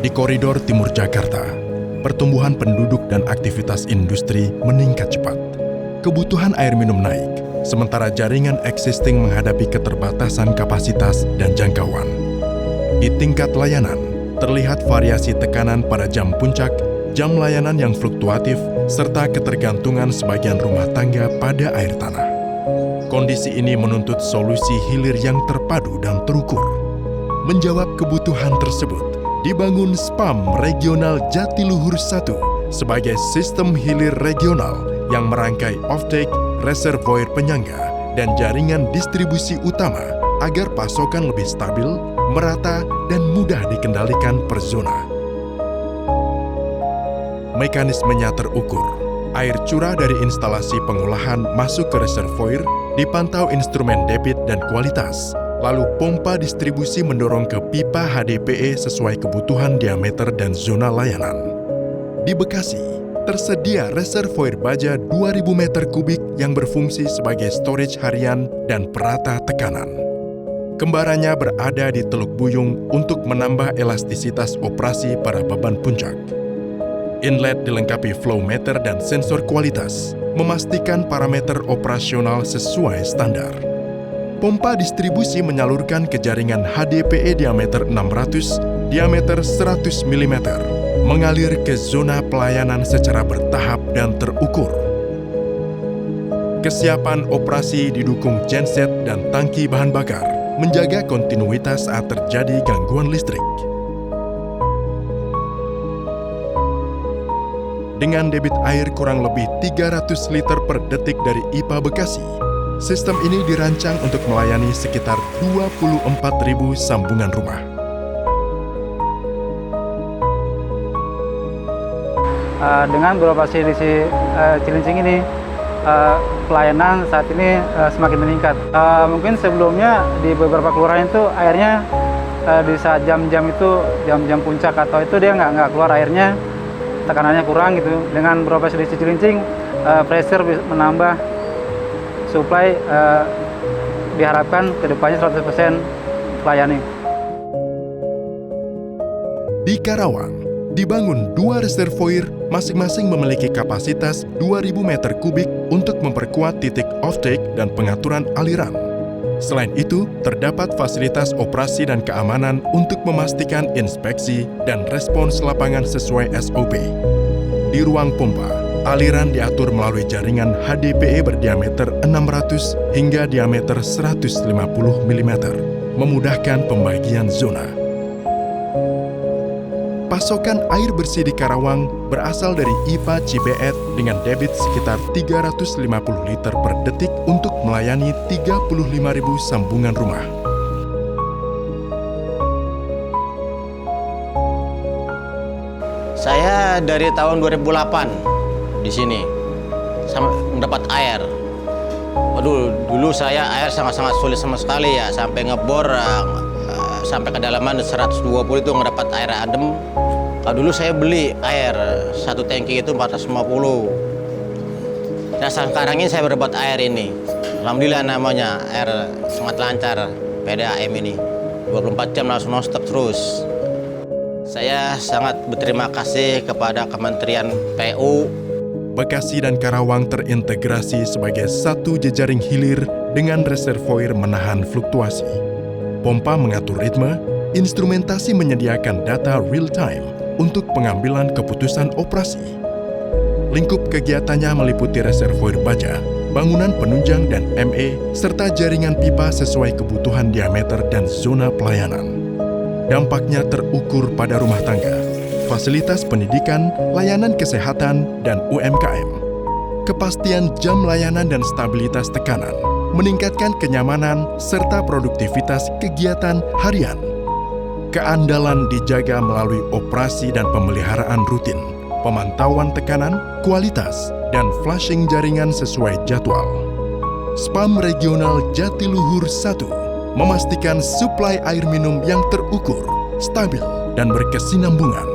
Di koridor timur Jakarta, pertumbuhan penduduk dan aktivitas industri meningkat cepat. Kebutuhan air minum naik, sementara jaringan existing menghadapi keterbatasan kapasitas dan jangkauan. Di tingkat layanan, terlihat variasi tekanan pada jam puncak, jam layanan yang fluktuatif, serta ketergantungan sebagian rumah tangga pada air tanah. Kondisi ini menuntut solusi hilir yang terpadu dan terukur. Menjawab kebutuhan tersebut, dibangun SPAM Regional Jatiluhur 1 sebagai sistem hilir regional yang merangkai offtake, reservoir penyangga, dan jaringan distribusi utama agar pasokan lebih stabil, merata, dan mudah dikendalikan per zona. Mekanismenya terukur. Air curah dari instalasi pengolahan masuk ke reservoir, dipantau instrumen debit dan kualitas. Lalu pompa distribusi mendorong ke pipa HDPE sesuai kebutuhan diameter dan zona layanan. Di Bekasi, tersedia reservoir baja 2.000 meter kubik yang berfungsi sebagai storage harian dan perata tekanan. Kembarannya berada di Teluk Buyung untuk menambah elastisitas operasi pada beban puncak. Inlet dilengkapi flow meter dan sensor kualitas, memastikan parameter operasional sesuai standar. Pompa distribusi menyalurkan ke jaringan HDPE diameter 600, diameter 100 mm, mengalir ke zona pelayanan secara bertahap dan terukur. Kesiapan operasi didukung genset dan tangki bahan bakar, menjaga kontinuitas saat terjadi gangguan listrik. Dengan debit air kurang lebih 300 liter per detik dari IPA Bekasi, sistem ini dirancang untuk melayani sekitar 24.000 sambungan rumah. Dengan beroperasi di Cilincing ini, pelayanan saat ini semakin meningkat. Mungkin sebelumnya di beberapa kelurahan itu airnya di saat jam-jam itu, jam-jam puncak atau itu dia nggak keluar airnya, tekanannya kurang gitu. Dengan beroperasi di Cilincing, pressure menambah, supply diharapkan kedepannya 100% melayani. Di Karawang, dibangun 2 reservoir masing-masing memiliki kapasitas 2.000 meter kubik untuk memperkuat titik offtake dan pengaturan aliran. Selain itu, terdapat fasilitas operasi dan keamanan untuk memastikan inspeksi dan respons lapangan sesuai SOP. Di ruang pompa, aliran diatur melalui jaringan HDPE berdiameter 600 hingga diameter 150 mm, memudahkan pembagian zona. Pasokan air bersih di Karawang berasal dari IPA Cibeet dengan debit sekitar 350 liter per detik untuk melayani 35.000 sambungan rumah. Saya dari tahun 2008 di sini mendapat air. Waduh, dulu saya air sangat-sangat sulit sama sekali ya, sampai ngebor sampai kedalaman 120 itu ngedapat air adem. Kalau dulu saya beli air satu tangki itu 450. Nah sekarang ini saya berdapat air ini. Alhamdulillah namanya air sangat lancar PDAM ini. 24 jam langsung non-stop terus. Saya sangat berterima kasih kepada Kementerian PU. Bekasi dan Karawang terintegrasi sebagai satu jejaring hilir dengan reservoir menahan fluktuasi. Pompa mengatur ritme, instrumentasi menyediakan data real-time untuk pengambilan keputusan operasi. Lingkup kegiatannya meliputi reservoir baja, bangunan penunjang dan ME, serta jaringan pipa sesuai kebutuhan diameter dan zona pelayanan. Dampaknya terukur pada rumah tangga, fasilitas pendidikan, layanan kesehatan, dan UMKM. Kepastian jam layanan dan stabilitas tekanan meningkatkan kenyamanan serta produktivitas kegiatan harian. Keandalan dijaga melalui operasi dan pemeliharaan rutin, pemantauan tekanan, kualitas, dan flashing jaringan sesuai jadwal. SPAM Regional Jatiluhur 1 memastikan suplai air minum yang terukur, stabil, dan berkesinambungan.